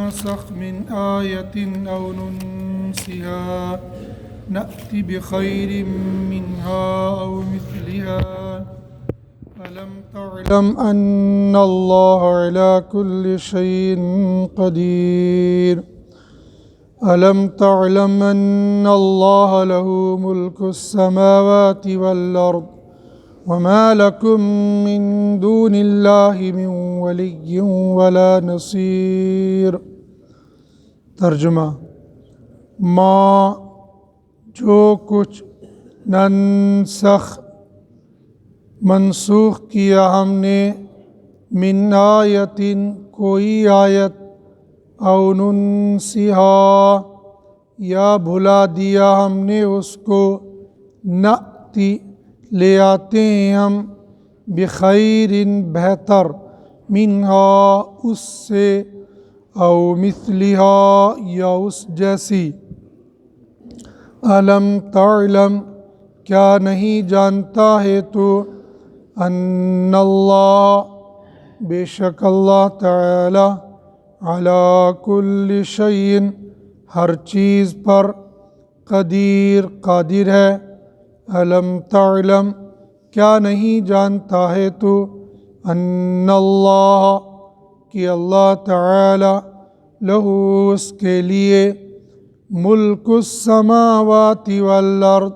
ننسخ من آية أو ننسها نأت بخير منها أو مثلها ألم تعلم أن الله على كل شيء قدير ألم تعلم أن الله له ملك السماوات والأرض وما لكم من دون الله من ولي ولا نصير۔ ترجمہ، ما جو کچھ ننسخ منسوخ کیا ہم نے، من آیتن کوئی آیت، او ننسہا یا بھلا دیا ہم نے اس کو، نأتی لے آتے ہیں ہم، بخیر بہتر، منہا اس سے، او مثلہا یا اس جیسی۔ الم تعلم کیا نہیں جانتا ہے تو، ان اللہ بے شک اللہ تعالی، علی کل شیء ہر چیز پر، قدیر قادر ہے۔ الم تعلم کیا نہیں جانتا ہے تو، ان اللہ کہ اللہ تعالی، لہ اس کے لیے، ملک السماوات والارض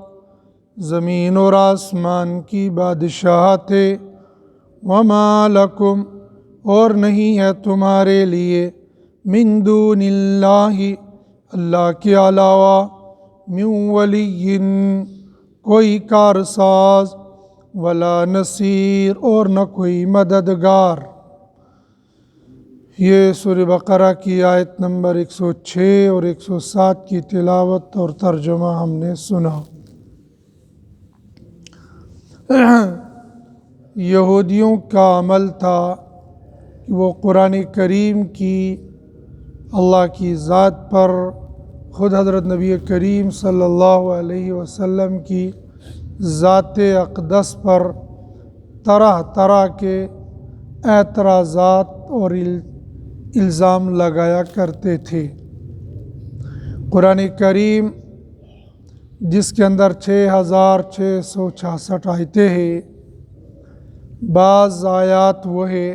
زمین اور آسمان کی بادشاہت ہے، وما لکم اور نہیں ہے تمہارے لیے، من دون اللہ اللہ کے علاوہ، من ولی کوئی کارساز، ولا نصیر اور نہ کوئی مددگار۔ یہ سورہ بقرہ کی آیت نمبر 106 اور 107 کی تلاوت اور ترجمہ ہم نے سنا۔ یہودیوں کا عمل تھا کہ وہ قرآن کریم کی، اللہ کی ذات پر، خود حضرت نبی کریم صلی اللہ علیہ وسلم کی ذات اقدس پر طرح طرح کے اعتراضات اور الزام لگایا کرتے تھے۔ قرآن کریم جس کے اندر 6666 آیتیں ہیں، بعض آیات وہ ہے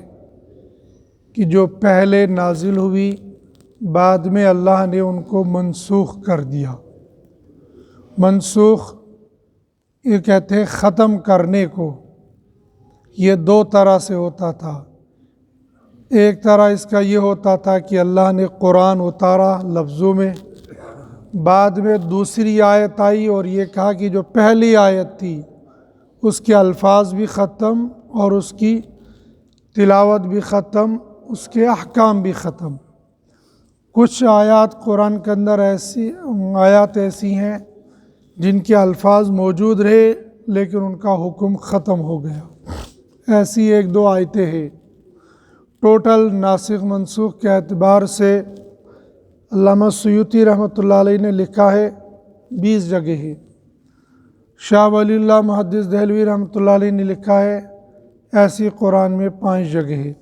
کہ جو پہلے نازل ہوئی، بعد میں اللہ نے ان کو منسوخ کر دیا۔ منسوخ یہ کہتے ہیں ختم کرنے کو۔ یہ دو طرح سے ہوتا تھا۔ ایک طرح اس کا یہ ہوتا تھا کہ اللہ نے قرآن اتارا لفظوں میں، بعد میں دوسری آیت آئی اور یہ کہا کہ جو پہلی آیت تھی اس کے الفاظ بھی ختم اور اس کی تلاوت بھی ختم، اس کے احکام بھی ختم۔ کچھ آیات قرآن کے اندر ایسی ہیں جن کے الفاظ موجود رہے لیکن ان کا حکم ختم ہو گیا۔ ایسی ایک دو آیتیں ہیں۔ ٹوٹل ناسخ منسوخ کے اعتبار سے علامہ سیوطی رحمۃ اللہ علیہ نے لکھا ہے 20 جگہ ہے۔ شاہ ولی اللہ محدث دہلوی رحمۃ اللہ علیہ نے لکھا ہے ایسی قرآن میں 5 جگہ ہے۔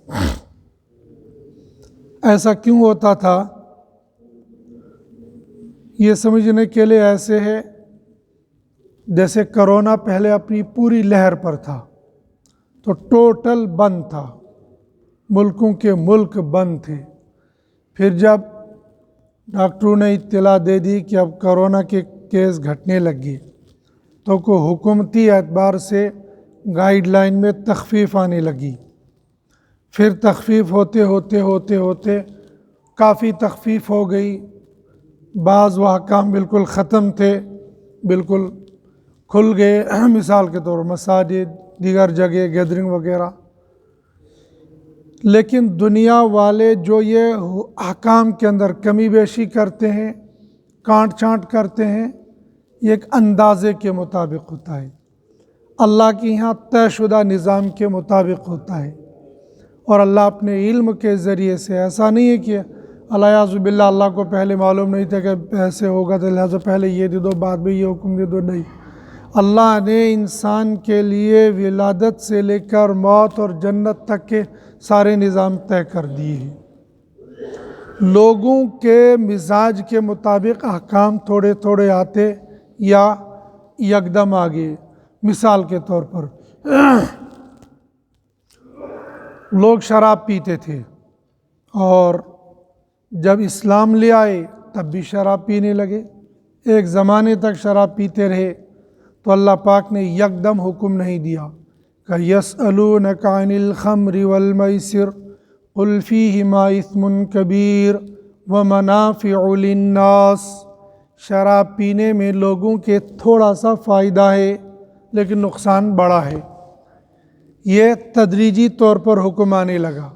ایسا کیوں ہوتا تھا؟ یہ سمجھنے کے لیے ایسے ہے جیسے کرونا پہلے اپنی پوری لہر پر تھا تو ٹوٹل بند تھا، ملکوں کے ملک بند تھے۔ پھر جب ڈاکٹروں نے اطلاع دے دی کہ اب کرونا کے کیس گھٹنے لگے تو کو حکومتی اعتبار سے گائیڈ لائن میں تخفیف آنے لگی۔ پھر تخفیف ہوتے کافی تخفیف ہو گئی۔ بعض وہ احکام بالکل ختم تھے، بالکل کھل گئے، مثال کے طور مساجد، دیگر جگہ گیدرنگ وغیرہ۔ لیکن دنیا والے جو یہ احکام کے اندر کمی بیشی کرتے ہیں، کانٹ چھانٹ کرتے ہیں، یہ ایک اندازے کے مطابق ہوتا ہے، اللہ کے یہاں طے شدہ نظام کے مطابق ہوتا ہے۔ اور اللہ اپنے علم کے ذریعے سے، ایسا نہیں ہے کہ الیاذ باللہ اللہ کو پہلے معلوم نہیں تھا کہ ایسے ہوگا تو لہٰذا پہلے یہ دے دو بعد میں یہ حکم دے دو، نہیں۔ اللہ نے انسان کے لیے ولادت سے لے کر موت اور جنت تک کے سارے نظام طے کر دیے ہیں۔ لوگوں کے مزاج کے مطابق احکام تھوڑے تھوڑے آتے یا یکدم آگے۔ مثال کے طور پر لوگ شراب پیتے تھے اور جب اسلام لے آئے تب بھی شراب پینے لگے، ایک زمانے تک شراب پیتے رہے، تو اللہ پاک نے یکدم حکم نہیں دیا کہ یسألونک عن الخمر والمیسر قل فیہما اثم کبیر ومنافع للناس۔ شراب پینے میں لوگوں کے تھوڑا سا فائدہ ہے لیکن نقصان بڑا ہے۔ یہ تدریجی طور پر حکم آنے لگا،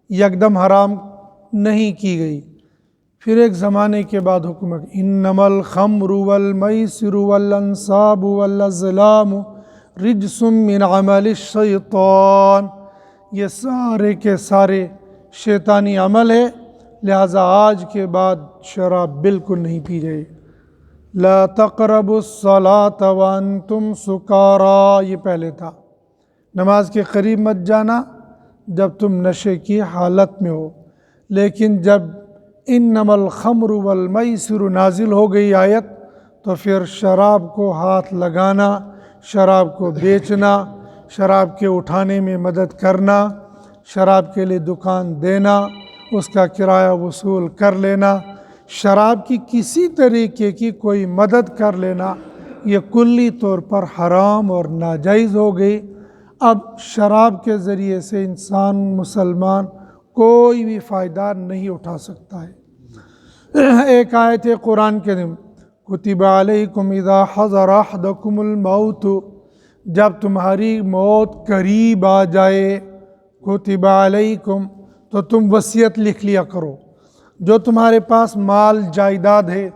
یکدم حرام نہیں کی گئی۔ پھر ایک زمانے کے بعد حکم انما الخمر والمیسر والانصاب والازلام رجس من عمل الشیطان، یہ سارے کے سارے شیطانی عمل ہے، لہذا آج کے بعد شراب بالکل نہیں پی جائے۔ لا تقربوا الصلاة وانتم سکارا، یہ پہلے تھا، نماز کے قریب مت جانا جب تم نشے کی حالت میں ہو۔ لیکن جب انما الخمر والمیسر نازل ہو گئی آیت، تو پھر شراب کو ہاتھ لگانا، شراب کو بیچنا، شراب کے اٹھانے میں مدد کرنا، شراب کے لیے دکان دینا، اس کا کرایہ وصول کر لینا، شراب کی کسی طریقے کی کوئی مدد کر لینا، یہ کلی طور پر حرام اور ناجائز ہو گئی۔ اب شراب کے ذریعے سے انسان مسلمان کوئی بھی فائدہ نہیں اٹھا سکتا ہے۔ ایک آیت ہے قرآن کے اندر، کتب علیکم اذا حضر احدکم الموت، جب تمہاری موت قریب آ جائے، کتب علیکم، تو تم وصیت لکھ لیا کرو۔ جو تمہارے پاس مال جائیداد ہے،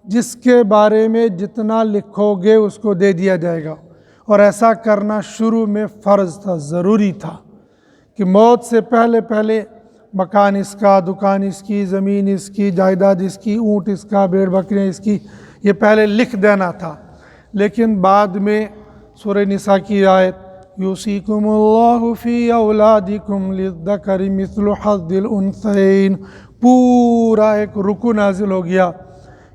جس کے بارے میں جتنا لکھو گے اس کو دے دیا جائے گا، اور ایسا کرنا شروع میں فرض تھا، ضروری تھا کہ موت سے پہلے پہلے مکان اس کا، دکان اس کی، زمین اس کی، جائیداد اس کی، اونٹ اس کا، بھیڑ بکریاں اس کی، یہ پہلے لکھ دینا تھا۔ لیکن بعد میں سورہ نساء کی آیت یوصیکم اللہ فی اولادکم للذکر مثل حظ الانثیین، پورا ایک رکو نازل ہو گیا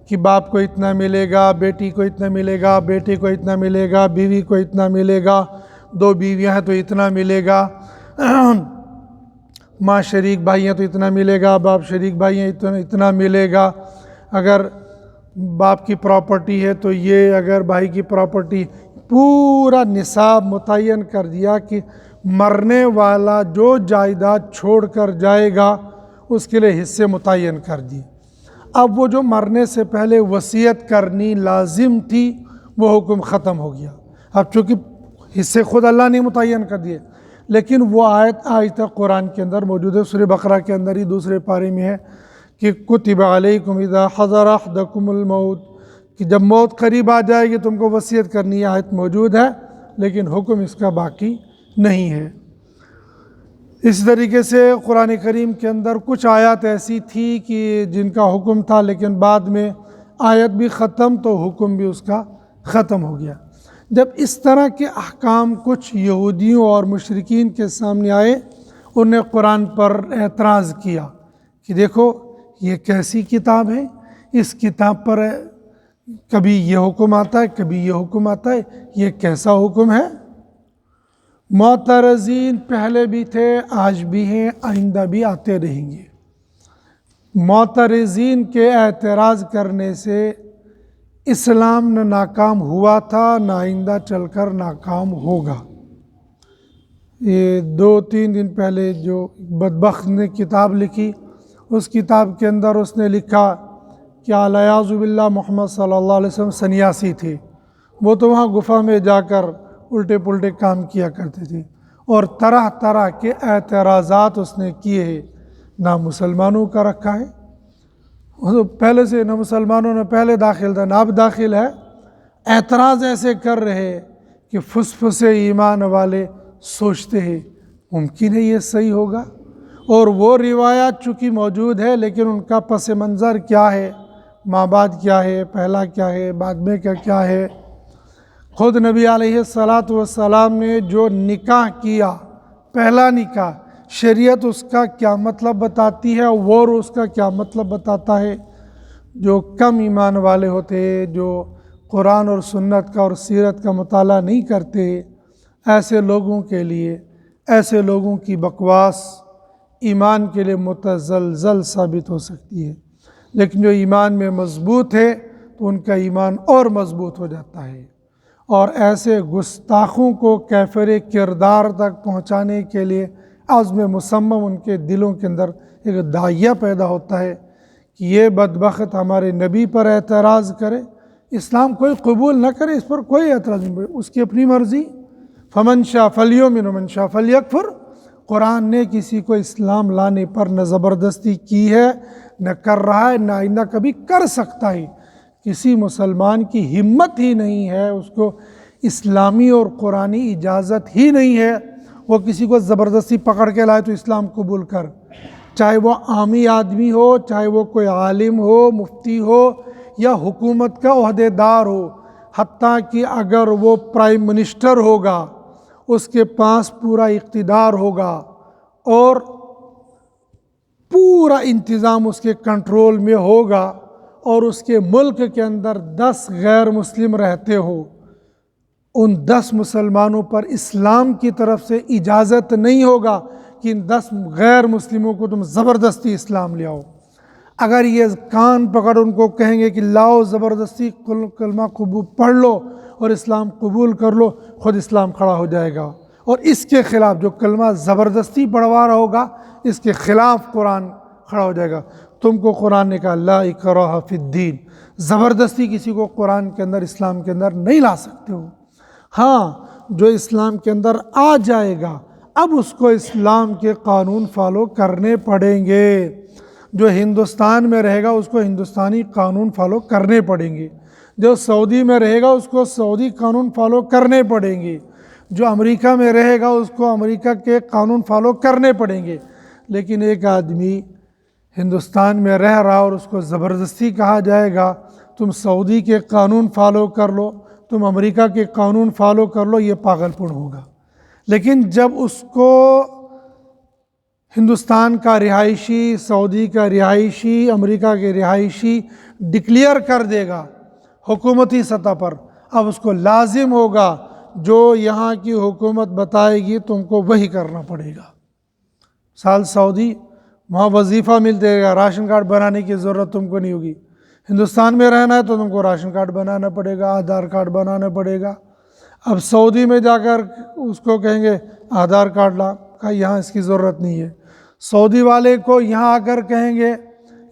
کہ باپ کو اتنا ملے گا، بیٹی کو اتنا ملے گا، بیٹے کو اتنا ملے گا، بیوی کو اتنا ملے گا، 2 بیویاں ہیں تو اتنا ملے گا، ماں شریک بھائی ہیں تو اتنا ملے گا، باپ شریک بھائی ہیں اتنا ملے گا، اگر باپ کی پراپرٹی ہے تو یہ، اگر بھائی کی پراپرٹی، پورا نصاب متعین کر دیا کہ مرنے والا جو جائیداد چھوڑ کر جائے گا اس کے لیے حصے متعین کر دیے۔ اب وہ جو مرنے سے پہلے وصیت کرنی لازم تھی وہ حکم ختم ہو گیا۔ اب چونکہ حصے خود اللہ نے متعین کر دیے، لیکن وہ آیت آج تک قرآن کے اندر موجود ہے، سورہ بقرہ کے اندر ہی دوسرے پارے میں ہے کہ کتب علیکم اذا حضر احدکم الموت، کہ جب موت قریب آ جائے گی تم کو وصیت کرنی، یہ آیت موجود ہے لیکن حکم اس کا باقی نہیں ہے۔ اس طریقے سے قرآن کریم کے اندر کچھ آیات ایسی تھی کہ جن کا حکم تھا، لیکن بعد میں آیت بھی ختم تو حکم بھی اس کا ختم ہو گیا۔ جب اس طرح کے احکام کچھ یہودیوں اور مشرکین کے سامنے آئے، انہوں نے قرآن پر اعتراض کیا کہ دیکھو یہ کیسی کتاب ہے، اس کتاب پر کبھی یہ حکم آتا ہے، کبھی یہ حکم آتا ہے، یہ کیسا حکم ہے؟ معترضین پہلے بھی تھے، آج بھی ہیں، آئندہ بھی آتے رہیں گے۔ معترضین کے اعتراض کرنے سے اسلام نہ ناکام ہوا تھا، نہ آئندہ چل کر ناکام ہوگا۔ یہ 2-3 دن پہلے جو بدبخت نے کتاب لکھی، اس کتاب کے اندر اس نے لکھا کہ اعلیٰ باللہ محمد صلی اللہ علیہ وسلم سنیاسی تھے، وہ تو وہاں گفا میں جا کر الٹے پلٹے کام کیا کرتے تھے، اور طرح طرح کے اعتراضات اس نے کیے ہیں۔ نہ مسلمانوں کا رکھا ہے، پہلے سے نہ مسلمانوں نے پہلے داخل تھا نہ اب داخل ہے، اعتراض ایسے کر رہے کہ فسفسے ایمان والے سوچتے ہیں ممکن ہے یہ صحیح ہوگا، اور وہ روایات چونکہ موجود ہے لیکن ان کا پس منظر کیا ہے، ماں بعد کیا ہے، پہلا کیا ہے، بعد میں کیا ہے۔ خود نبی علیہ الصلاۃ والسلام نے جو نکاح کیا، پہلا نکاح شریعت اس کا کیا مطلب بتاتی ہے اور اس کا کیا مطلب بتاتا ہے۔ جو کم ایمان والے ہوتے، جو قرآن اور سنت کا اور سیرت کا مطالعہ نہیں کرتے، ایسے لوگوں کے لیے، ایسے لوگوں کی بکواس ایمان کے لیے متزلزل ثابت ہو سکتی ہے، لیکن جو ایمان میں مضبوط ہے تو ان کا ایمان اور مضبوط ہو جاتا ہے۔ اور ایسے گستاخوں کو کیفر کردار تک پہنچانے کے لیے عزم مصمم ان کے دلوں کے اندر ایک داعیہ پیدا ہوتا ہے کہ یہ بدبخت ہمارے نبی پر اعتراض کرے، اسلام کوئی قبول نہ کرے، اس پر کوئی اعتراض نہیں، اس کی اپنی مرضی، فمن شاء فلیؤمن ومن شاء فلیکفر۔ قرآن نے کسی کو اسلام لانے پر نہ زبردستی کی ہے، نہ کر رہا ہے، نہ آئندہ کبھی کر سکتا ہے۔ کسی مسلمان کی ہمت ہی نہیں ہے، اس کو اسلامی اور قرآنی اجازت ہی نہیں ہے وہ کسی کو زبردستی پکڑ کے لائے تو اسلام قبول کر، چاہے وہ عامی آدمی ہو، چاہے وہ کوئی عالم ہو، مفتی ہو، یا حکومت کا عہدے دار ہو، حتیٰ کہ اگر وہ پرائم منسٹر ہوگا، اس کے پاس پورا اقتدار ہوگا اور پورا انتظام اس کے کنٹرول میں ہوگا، اور اس کے ملک کے اندر 10 غیر مسلم رہتے ہو، ان 10 مسلمانوں پر اسلام کی طرف سے اجازت نہیں ہوگا کہ ان 10 غیر مسلموں کو تم زبردستی اسلام لے آؤ۔ اگر یہ کان پکڑ ان کو کہیں گے کہ لاؤ زبردستی کلمہ قبول پڑھ لو اور اسلام قبول کر لو، خود اسلام کھڑا ہو جائے گا، اور اس کے خلاف جو کلمہ زبردستی پڑھوا رہا ہوگا اس کے خلاف قرآن کھڑا ہو جائے گا۔ تم کو قرآن نے کہا لا اکراہ فی الدین، زبردستی کسی کو قرآن کے اندر، اسلام کے اندر نہیں لا سکتے ہو۔ ہاں، جو اسلام کے اندر آ جائے گا اب اس کو اسلام کے قانون فالو کرنے پڑیں گے۔ جو ہندوستان میں رہے گا اس کو ہندوستانی قانون فالو کرنے پڑیں گے، جو سعودی میں رہے گا اس کو سعودی قانون فالو کرنے پڑیں گے، جو امریکہ میں رہے گا اس کو امریکہ کے قانون فالو کرنے پڑیں گے۔ لیکن ایک آدمی ہندوستان میں رہ رہا اور اس کو زبردستی کہا جائے گا تم سعودی کے قانون فالو کر لو، تم امریکہ کے قانون فالو کر لو، یہ پاگل پن ہوگا۔ لیکن جب اس کو ہندوستان کا رہائشی، سعودی کا رہائشی، امریکہ کے رہائشی ڈکلیئر کر دے گا حکومتی سطح پر، اب اس کو لازم ہوگا جو یہاں کی حکومت بتائے گی تم کو وہی کرنا پڑے گا۔ سال سعودی، وہاں وظیفہ ملتے گا، راشن کارڈ بنانے کی ضرورت تم کو نہیں ہوگی۔ ہندوستان میں رہنا ہے تو تم کو راشن کارڈ بنانا پڑے گا، آدھار کارڈ بنانا پڑے گا۔ اب سعودی میں جا کر اس کو کہیں گے آدھار کارڈ لا، کہا یہاں اس کی ضرورت نہیں ہے۔ سعودی والے کو یہاں آ کر کہیں گے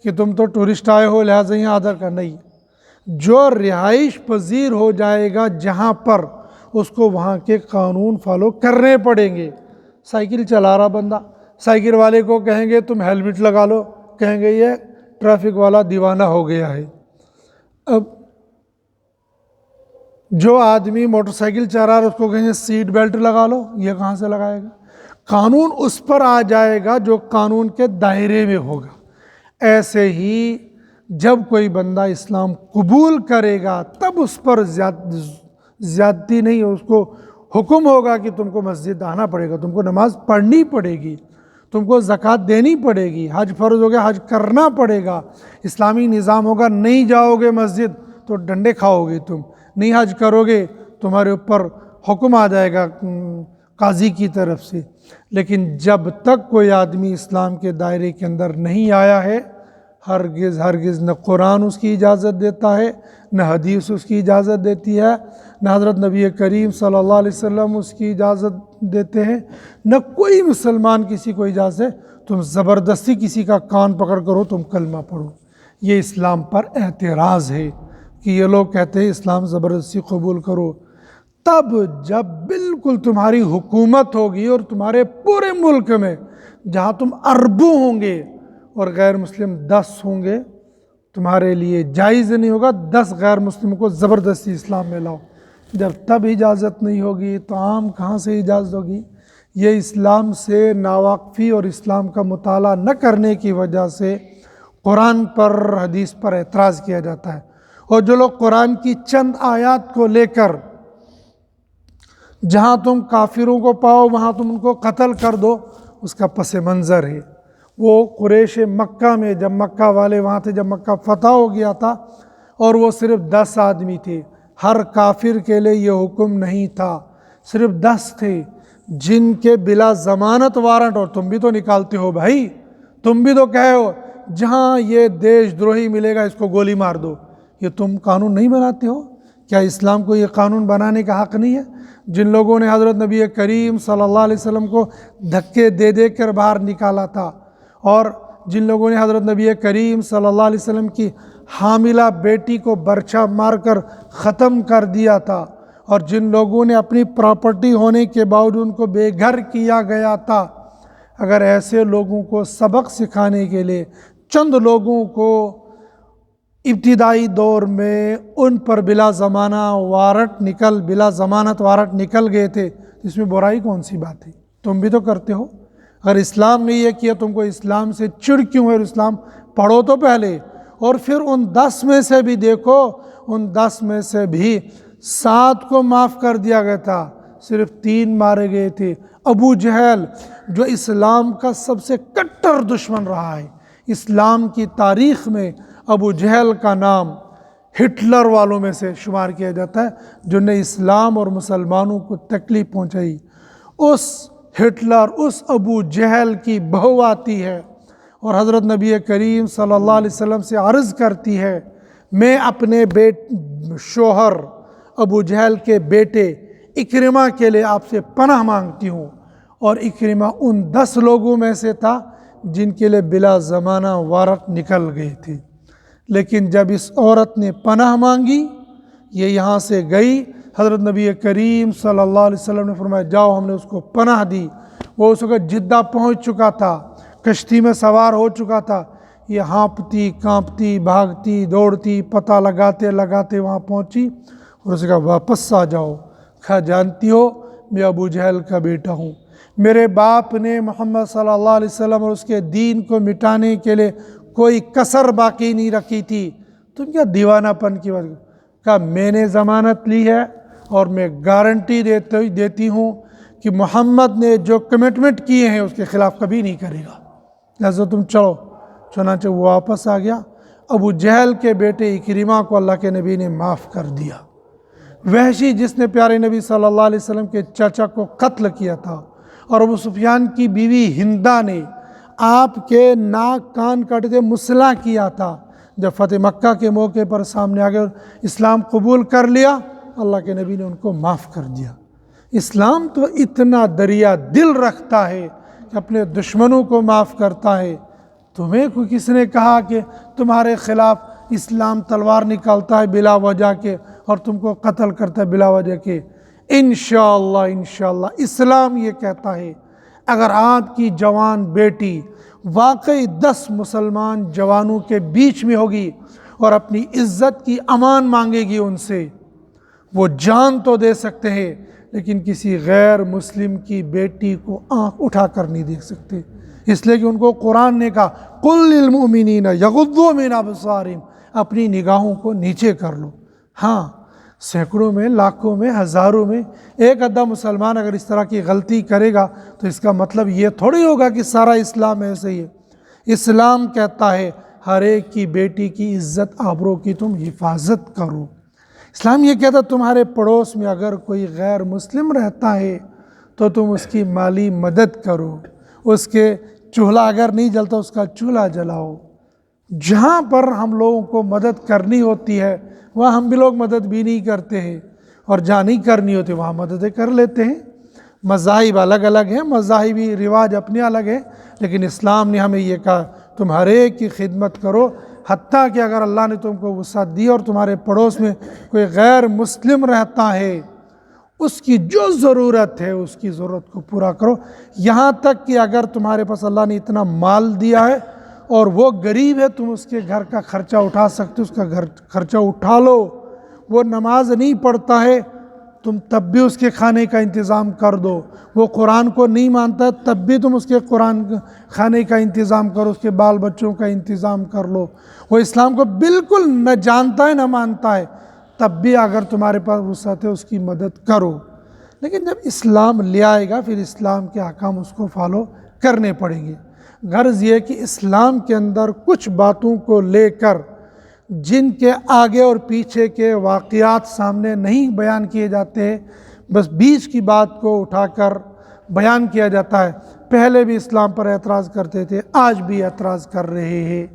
کہ تم تو ٹورسٹ آئے ہو لہٰذا یہاں آدھار کارڈ نہیں۔ جو رہائش پذیر ہو جائے گا جہاں پر، اس کو وہاں کے قانون فالو کرنے پڑیں گے۔ سائیکل چلا رہا بندہ، سائیکل والے کو کہیں گے تم ہیلمٹ لگا لو، کہیں گے یہ ٹریفک والا دیوانہ ہو گیا ہے۔ اب جو آدمی موٹر سائیکل چلا رہا ہے اس کو کہیں گے سیٹ بیلٹ لگا لو، یہ کہاں سے لگائے گا؟ قانون اس پر آ جائے گا جو قانون کے دائرے میں ہوگا۔ ایسے ہی جب کوئی بندہ اسلام قبول کرے گا تب اس پر زیادتی نہیں، اس کو حکم ہوگا کہ تم کو مسجد آنا پڑے گا، تم کو نماز پڑھنی پڑے گی، تم کو زکوٰۃ دینی پڑے گی، حج فرض ہو گیا حج کرنا پڑے گا، اسلامی نظام ہوگا نہیں جاؤ گے مسجد تو ڈنڈے کھاؤ گے، تم نہیں حج کرو گے تمہارے اوپر حکم آ جائے گا قاضی کی طرف سے۔ لیکن جب تک کوئی آدمی اسلام کے دائرے کے اندر نہیں آیا ہے، ہرگز نہ قرآن اس کی اجازت دیتا ہے، نہ حدیث اس کی اجازت دیتی ہے، نہ حضرت نبی کریم صلی اللہ علیہ وسلم اس کی اجازت دیتے ہیں، نہ کوئی مسلمان کسی کو اجازت ہے تم زبردستی کسی کا کان پکڑ کرو تم کلمہ پڑھو۔ یہ اسلام پر اعتراض ہے کہ یہ لوگ کہتے ہیں اسلام زبردستی قبول کرو۔ تب جب بالکل تمہاری حکومت ہوگی اور تمہارے پورے ملک میں جہاں تم اربوں ہوں گے اور غیر مسلم 10 ہوں گے، تمہارے لیے جائز نہیں ہوگا 10 غیر مسلموں کو زبردستی اسلام میں لاؤ۔ جب تب اجازت نہیں ہوگی تو عام کہاں سے اجازت ہوگی؟ یہ اسلام سے ناواقفی اور اسلام کا مطالعہ نہ کرنے کی وجہ سے قرآن پر، حدیث پر اعتراض کیا جاتا ہے۔ اور جو لوگ قرآن کی چند آیات کو لے کر جہاں تم کافروں کو پاؤ وہاں تم ان کو قتل کر دو، اس کا پس منظر ہے۔ وہ قریش مکہ میں جب مکہ والے وہاں تھے، جب مکہ فتح ہو گیا تھا اور وہ صرف 10 آدمی تھے، ہر کافر کے لیے یہ حکم نہیں تھا، صرف 10 تھے جن کے بلا ضمانت وارنٹ، اور تم بھی تو نکالتے ہو بھائی، تم بھی تو کہے ہو جہاں یہ دیش دروہی ملے گا اس کو گولی مار دو، یہ تم قانون نہیں بناتے ہو؟ کیا اسلام کو یہ قانون بنانے کا حق نہیں ہے؟ جن لوگوں نے حضرت نبی کریم صلی اللہ علیہ وسلم کو دھکے دے دے کر باہر نکالا تھا، اور جن لوگوں نے حضرت نبی کریم صلی اللہ علیہ وسلم کی حاملہ بیٹی کو برچھا مار کر ختم کر دیا تھا، اور جن لوگوں نے اپنی پراپرٹی ہونے کے باوجود ان کو بے گھر کیا گیا تھا، اگر ایسے لوگوں کو سبق سکھانے کے لیے چند لوگوں کو ابتدائی دور میں ان پر بلا ضمانت وارنٹ نکل گئے تھے، اس میں برائی کون سی بات ہے؟ تم بھی تو کرتے ہو۔ اگر اسلام نے یہ کیا، تم کو اسلام سے چڑ کیوں ہے؟ اسلام پڑھو تو پہلے، اور پھر ان 10 میں سے بھی دیکھو، ان 10 میں سے بھی 7 کو معاف کر دیا گیا تھا، صرف 3 مارے گئے تھے۔ ابو جہل جو اسلام کا سب سے کٹر دشمن رہا ہے، اسلام کی تاریخ میں ابو جہل کا نام ہٹلر والوں میں سے شمار کیا جاتا ہے، جن نے اسلام اور مسلمانوں کو تکلیف پہنچائی۔ اس ہٹلر، اس ابو جہل کی بہو آتی ہے اور حضرت نبی کریم صلی اللہ علیہ وسلم سے عرض کرتی ہے، میں اپنے شوہر ابو جہل کے بیٹے اکرمہ کے لیے آپ سے پناہ مانگتی ہوں، اور اکرمہ ان 10 لوگوں میں سے تھا جن کے لیے بلا ضمانہ وارنٹ نکل گئے تھے۔ لیکن جب اس عورت نے پناہ مانگی، یہ یہاں سے گئی، حضرت نبی کریم صلی اللہ علیہ وسلم نے فرمایا جاؤ، ہم نے اس کو پناہ دی۔ وہ اس وقت جدہ پہنچ چکا تھا، کشتی میں سوار ہو چکا تھا، یہ ہانپتی کانپتی بھاگتی دوڑتی پتہ لگاتے لگاتے وہاں پہنچی، اور اس نے کہا واپس آ جاؤ، کہا جانتی ہو میں ابو جہل کا بیٹا ہوں، میرے باپ نے محمد صلی اللہ علیہ وسلم اور اس کے دین کو مٹانے کے لیے کوئی کسر باقی نہیں رکھی تھی، تم کیا دیوانہ پن کی وجہ؟ کہا میں نے ضمانت لی ہے اور میں گارنٹی دیتی ہوں کہ محمد نے جو کمٹمنٹ کیے ہیں اس کے خلاف کبھی نہیں کرے گا، لہذا تم چلو۔ چنانچہ وہ واپس آ گیا۔ ابو جہل کے بیٹے اکرمہ کو اللہ کے نبی نے معاف کر دیا۔ وحشی جس نے پیارے نبی صلی اللہ علیہ وسلم کے چچا کو قتل کیا تھا، اور ابو سفیان کی بیوی ہندہ نے آپ کے ناک کان کاٹے تھے، مسلح کیا تھا، جب فتح مکہ کے موقع پر سامنے آ گئے اور اسلام قبول کر لیا، اللہ کے نبی نے ان کو معاف کر دیا۔ اسلام تو اتنا دریا دل رکھتا ہے کہ اپنے دشمنوں کو معاف کرتا ہے۔ تمہیں کوئی کس نے کہا کہ تمہارے خلاف اسلام تلوار نکالتا ہے بلا وجہ کے اور تم کو قتل کرتا ہے بلا وجہ کے؟ انشاءاللہ اسلام یہ کہتا ہے، اگر آپ کی جوان بیٹی واقعی 10 مسلمان جوانوں کے بیچ میں ہوگی اور اپنی عزت کی امان مانگے گی ان سے، وہ جان تو دے سکتے ہیں لیکن کسی غیر مسلم کی بیٹی کو آنکھ اٹھا کر نہیں دیکھ سکتے، اس لیے کہ ان کو قرآن نے کہا قُل لِلْمُؤْمِنِينَ يَغُضُّوا مِنْ أَبْصَارِهِمْ، اپنی نگاہوں کو نیچے کر لو۔ ہاں، سینکڑوں میں، لاکھوں میں، ہزاروں میں ایک آدھا مسلمان اگر اس طرح کی غلطی کرے گا تو اس کا مطلب یہ تھوڑی ہوگا کہ سارا اسلام ایسے ہی ہے۔ اسلام کہتا ہے ہر ایک کی بیٹی کی عزت آبرو کی تم حفاظت کرو۔ اسلام یہ کہتا ہے تمہارے پڑوس میں اگر کوئی غیر مسلم رہتا ہے تو تم اس کی مالی مدد کرو، اس کے چولہا اگر نہیں جلتا اس کا چولہا جلاؤ۔ جہاں پر ہم لوگوں کو مدد کرنی ہوتی ہے وہاں ہم بھی لوگ مدد بھی نہیں کرتے ہیں، اور جہاں نہیں کرنی ہوتی وہاں مددیں کر لیتے ہیں۔ مذاہب الگ الگ ہیں، مذاہبی رواج اپنے الگ ہیں، لیکن اسلام نے ہمیں یہ کہا تم ہر ایک کی خدمت کرو، حتیٰ کہ اگر اللہ نے تم کو وسعت دی اور تمہارے پڑوس میں کوئی غیر مسلم رہتا ہے، اس کی جو ضرورت ہے اس کی ضرورت کو پورا کرو، یہاں تک کہ اگر تمہارے پاس اللہ نے اتنا مال دیا ہے اور وہ غریب ہے، تم اس کے گھر کا خرچہ اٹھا سکتے، اس کا گھر خرچہ اٹھا لو۔ وہ نماز نہیں پڑھتا ہے، تم تب بھی اس کے کھانے کا انتظام کر دو۔ وہ قرآن کو نہیں مانتا ہے، تب بھی تم اس کے قرآن کھانے کا انتظام کرو، اس کے بال بچوں کا انتظام کر لو۔ وہ اسلام کو بالکل نہ جانتا ہے نہ مانتا ہے، تب بھی اگر تمہارے پاس وسعت ہے اس کی مدد کرو۔ لیکن جب اسلام لے آئے گا پھر اسلام کے احکام اس کو فالو کرنے پڑیں گے۔ غرض یہ کہ اسلام کے اندر کچھ باتوں کو لے کر جن کے آگے اور پیچھے کے واقعات سامنے نہیں بیان کیے جاتے، بس بیچ کی بات کو اٹھا کر بیان کیا جاتا ہے۔ پہلے بھی اسلام پر اعتراض کرتے تھے، آج بھی اعتراض کر رہے ہیں۔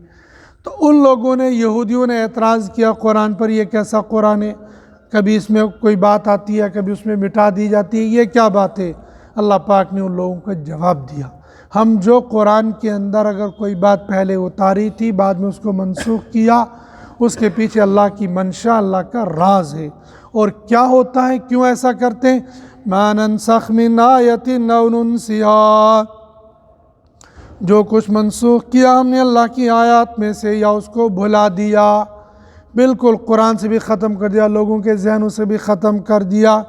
تو ان لوگوں نے، یہودیوں نے اعتراض کیا قرآن پر، یہ کیسا قرآن ہے، کبھی اس میں کوئی بات آتی ہے، کبھی اس میں مٹا دی جاتی ہے، یہ کیا بات ہے؟ اللہ پاک نے ان لوگوں کو جواب دیا، ہم جو قرآن کے اندر اگر کوئی بات پہلے اتاری تھی، بعد میں اس کو منسوخ کیا، اس کے پیچھے اللہ کی منشا، اللہ کا راز ہے۔ اور کیا ہوتا ہے، کیوں ایسا کرتے ہیں؟ مَا نَنسَخْ مِنْ آیَةٍ أَوْ نُنْسِهَا، جو کچھ منسوخ کیا ہم نے اللہ کی آیات میں سے یا اس کو بھلا دیا، بالکل قرآن سے بھی ختم کر دیا، لوگوں کے ذہنوں سے بھی ختم کر دیا،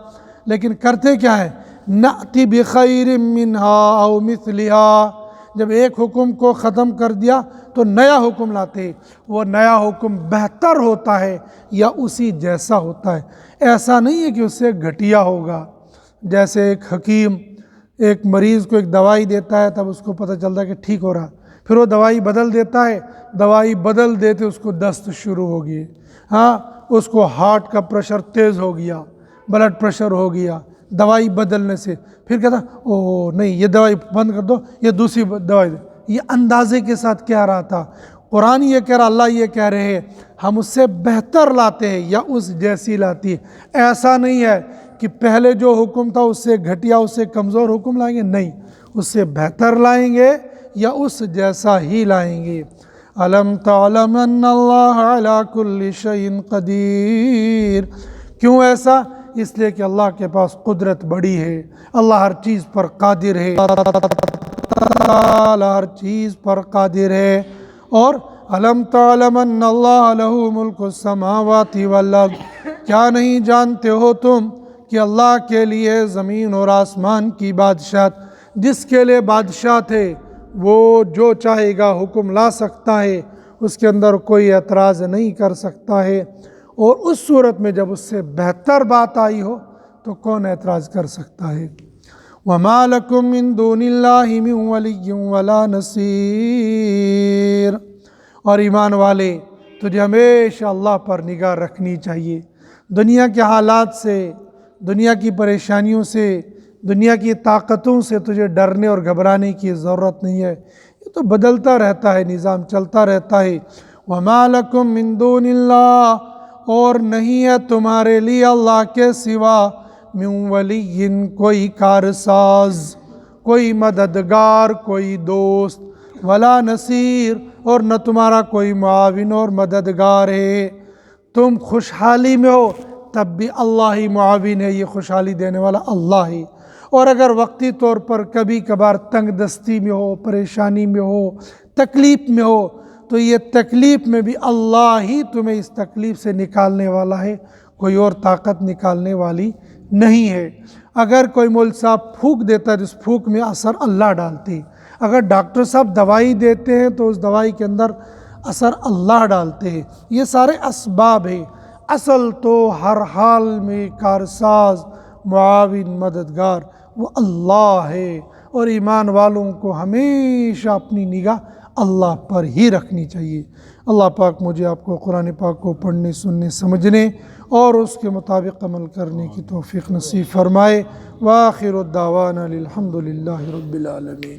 لیکن کرتے کیا ہے؟ نَأْتِ بِخَيْرٍ مِّنْهَا أَوْ مِثْلِهَا، جب ایک حکم کو ختم کر دیا تو نیا حکم لاتے، وہ نیا حکم بہتر ہوتا ہے یا اسی جیسا ہوتا ہے، ایسا نہیں ہے کہ اس سے گھٹیا ہوگا۔ جیسے ایک حکیم ایک مریض کو ایک دوائی دیتا ہے، تب اس کو پتہ چلتا ہے کہ ٹھیک ہو رہا، پھر وہ دوائی بدل دیتا ہے، دوائی بدل دیتے اس کو دست شروع ہو گئی، ہاں اس کو ہارٹ کا پریشر تیز ہو گیا، بلڈ پریشر ہو گیا دوائی بدلنے سے، پھر کہتا اوہ نہیں یہ دوائی بند کر دو، یہ دوسری دوائی دو۔ یہ اندازے کے ساتھ کہہ رہا تھا، قرآن یہ کہہ رہا، اللہ یہ کہہ رہے ہیں ہم اس سے بہتر لاتے ہیں یا اس جیسی لاتی ہے۔ ایسا نہیں ہے کہ پہلے جو حکم تھا اس سے گھٹیا، اس سے کمزور حکم لائیں گے، نہیں، اس سے بہتر لائیں گے یا اس جیسا ہی لائیں گے۔ أَلَمْ تَعْلَمْ أَنَّ اللَّهَ عَلَىٰ كُلِّ شَيْءٍ قَدِيرٌ، کیوں ایسا؟ اس لیے کہ اللہ کے پاس قدرت بڑی ہے، اللہ ہر چیز پر قادر ہے، اللہ ہر چیز پر قادر ہے۔ اور أَلَمْ تَعْلَمْ أَنَّ اللَّهَ لَهُ مُلْكُ السَّمَاوَاتِ وَالْأَرْضِ، کیا نہیں جانتے ہو تم کہ اللہ کے لیے زمین اور آسمان کی بادشاہت، جس کے لیے بادشاہ تھے وہ جو چاہے گا حکم لا سکتا ہے، اس کے اندر کوئی اعتراض نہیں کر سکتا ہے، اور اس صورت میں جب اس سے بہتر بات آئی ہو تو کون اعتراض کر سکتا ہے؟ وَمَا لَكُم مِّن دُونِ اللَّهِ مِن وَلِيٍّ وَلَا نَصِيرٍ، اور ایمان والے تجھے ہمیشہ اللہ پر نگاہ رکھنی چاہیے، دنیا کے حالات سے، دنیا کی پریشانیوں سے، دنیا کی طاقتوں سے تجھے ڈرنے اور گھبرانے کی ضرورت نہیں ہے، یہ تو بدلتا رہتا ہے، نظام چلتا رہتا ہے۔ وَمَا لَكُم مِّن دُونِ اللَّهِ، اور نہیں ہے تمہارے لیے اللہ کے سوا، من ولی، کوئی کارساز، کوئی مددگار، کوئی دوست، ولا نصیر، اور نہ تمہارا کوئی معاون اور مددگار ہے۔ تم خوشحالی میں ہو تب بھی اللہ ہی معاون ہے، یہ خوشحالی دینے والا اللہ ہی، اور اگر وقتی طور پر کبھی کبھار تنگ دستی میں ہو، پریشانی میں ہو، تکلیف میں ہو، تو یہ تکلیف میں بھی اللہ ہی تمہیں اس تکلیف سے نکالنے والا ہے، کوئی اور طاقت نکالنے والی نہیں ہے۔ اگر کوئی مول صاحب پھونک دیتا ہے تو اس پھونک میں اثر اللہ ڈالتے ہیں، اگر ڈاکٹر صاحب دوائی دیتے ہیں تو اس دوائی کے اندر اثر اللہ ڈالتے ہیں، یہ سارے اسباب ہیں، اصل تو ہر حال میں کارساز، معاون، مددگار وہ اللہ ہے، اور ایمان والوں کو ہمیشہ اپنی نگاہ اللہ پر ہی رکھنی چاہیے۔ اللہ پاک مجھے آپ کو قرآن پاک کو پڑھنے، سننے، سمجھنے اور اس کے مطابق عمل کرنے کی توفیق نصیب فرمائے۔ وآخر الدعوانا الحمد للہ رب العالمین۔